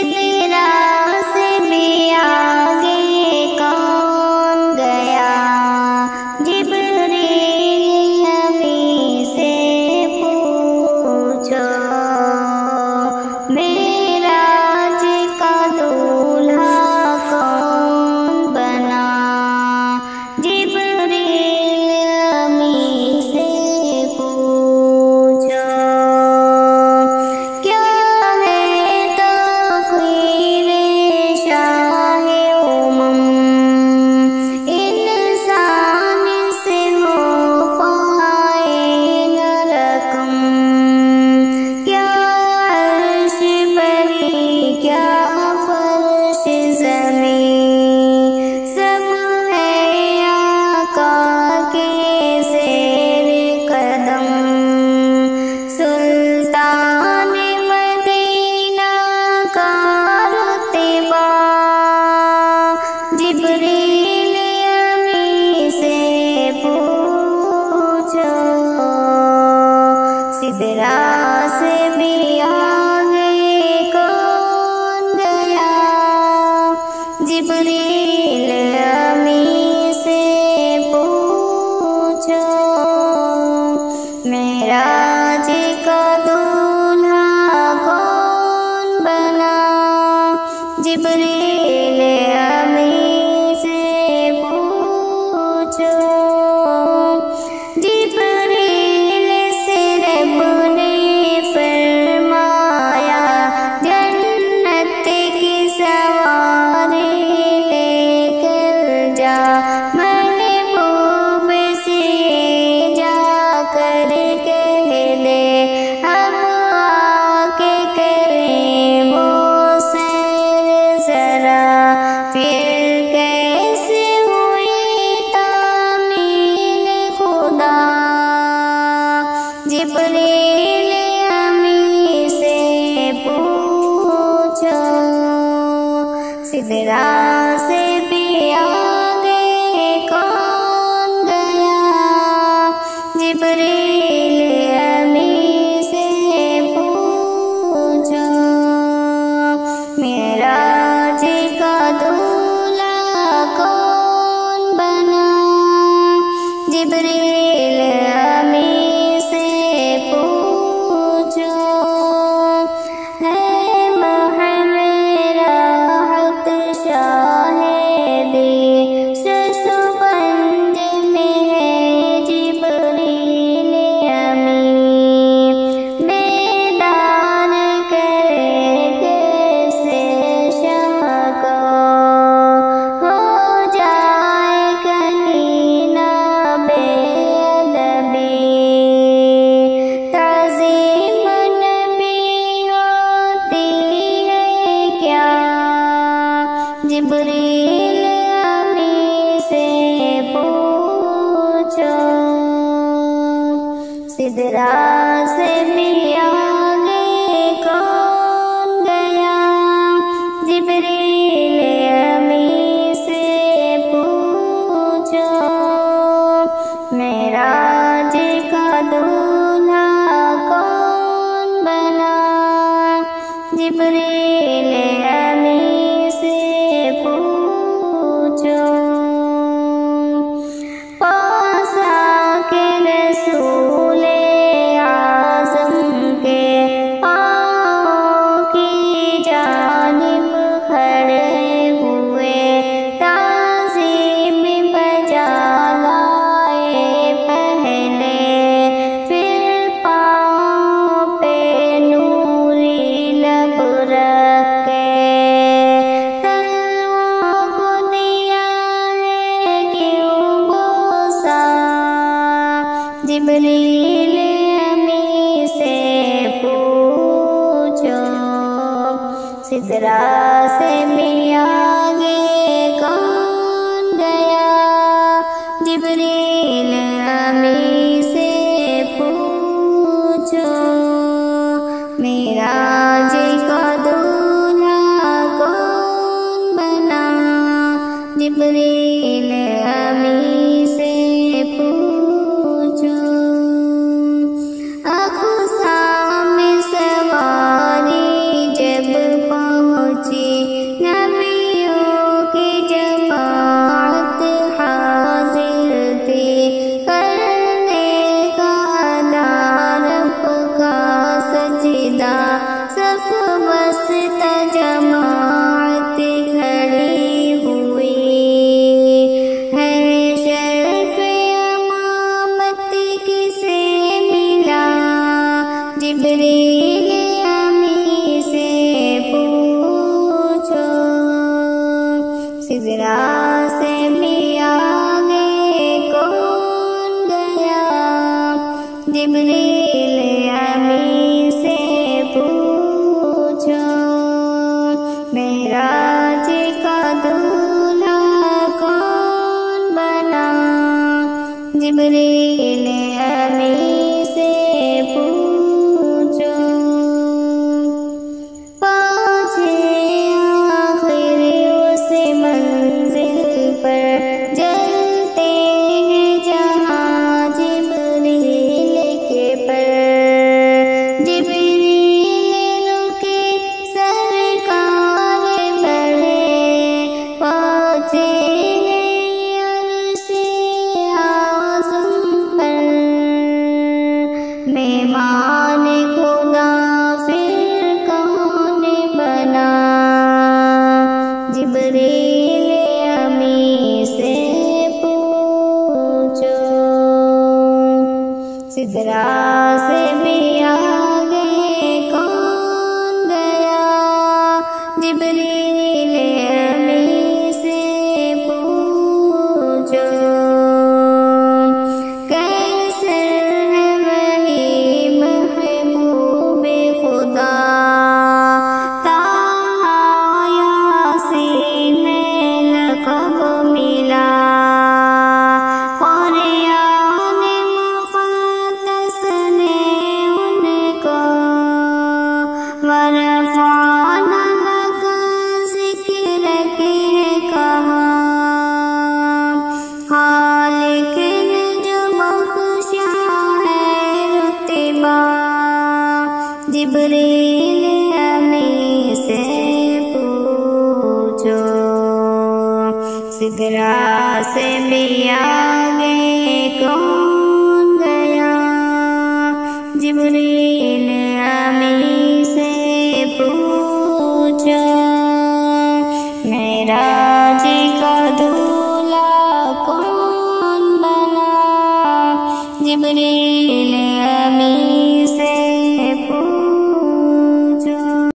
सिदरा से भी आगे कौन गया, जिब्रील अमीन से पूछो। मेराज का दूल्हा कौन बना, जिब्रील अमीन से पूछो। क्या है तक़दीर शाहे उमम, इंसान से हो पाए न रकम। क्या अर्श बरी क्या फर्श ज़मीं, सब है आका के ज़ेर कदम। सुल्तान मदीना का रुतबा, जिब्रील अमीन से पूछो। सिदरा से भी आगे कौन गया, जिब्रील अमीन से पूछो। मेराज का दूल्हा कौन बना, जिब्रील अमीन से पूछो। जिब्रील से रब ने फरमाया, जन्नत की सवारी लेकर जा। महबूब से जाकर कह दे, हम आके करें वो सैर ज़रा। फिर कैसे हुई तामील खुदा, जिब्रील अमीन से पूछो। सिदरा से भी आगे कौन गया, जिब्रील अमीन से पूछो। मेराज का दूल्हा कौन बना, जिब्रील अमीन से पूछो। है मेरा हक शाहिदी, ससुपंज में है जिब्रील अमीन। बेदार करे कैसे शाह को, हो जाए कहीं ना बेअदबी। ताज़ीम नबी होती है क्या, जिब्रील अमीन से पूछो। सिदरा से भी आगे कौन गया, जिब्रील अमीन से पूछो। मेराज का दूल्हा कौन बना, जिब्रील अमीन से पूछो। पास आके रसूले आज़म के पाँव की जानिब खड़े हुए, ताज़ीम बजा लाए पहले। फिर पाँव पे नूरी लब रख के, तलवों को दिया है क्यों बोसा, जिब्रील अमीन से पूछो। सिदरा से भी आगे कौन गया, जिब्रील अमीन से पूछो। मेराज का दूल्हा कौन बना, जिब्रील अमीन से पूछो। अक़सा में सवारी जब पहुँच سدرا سے بھی آگے کون گیا جبریل امین سے پوچھو معراج کا دولہا کون بنا جبریل امین سے پوچھو پہنچے آخر اس منزل پر جلتے ہیں جہاں جبریل کے پر جبریل رکے سرکار بڑھے پہنچے ہیں عرش اعظم پر مہمان خدا پھر کون بنا جبریل امین سے پوچھو سدرا سے بھی آگے کون گیا جبریل امین سے پوچھو کیسے ہے وہی محبوب خدا یاسین لقب ملا قرآن مقدس نے ان کو ورفعنا لک ذکر کے کہا خالق نے جو بخشا ہے رتبہ جبریل امین سے پوچھو سدرا سے بھی آگے کون گیا جبریل امین سے پوچھو معراج کا دولہا کون بنا جبریل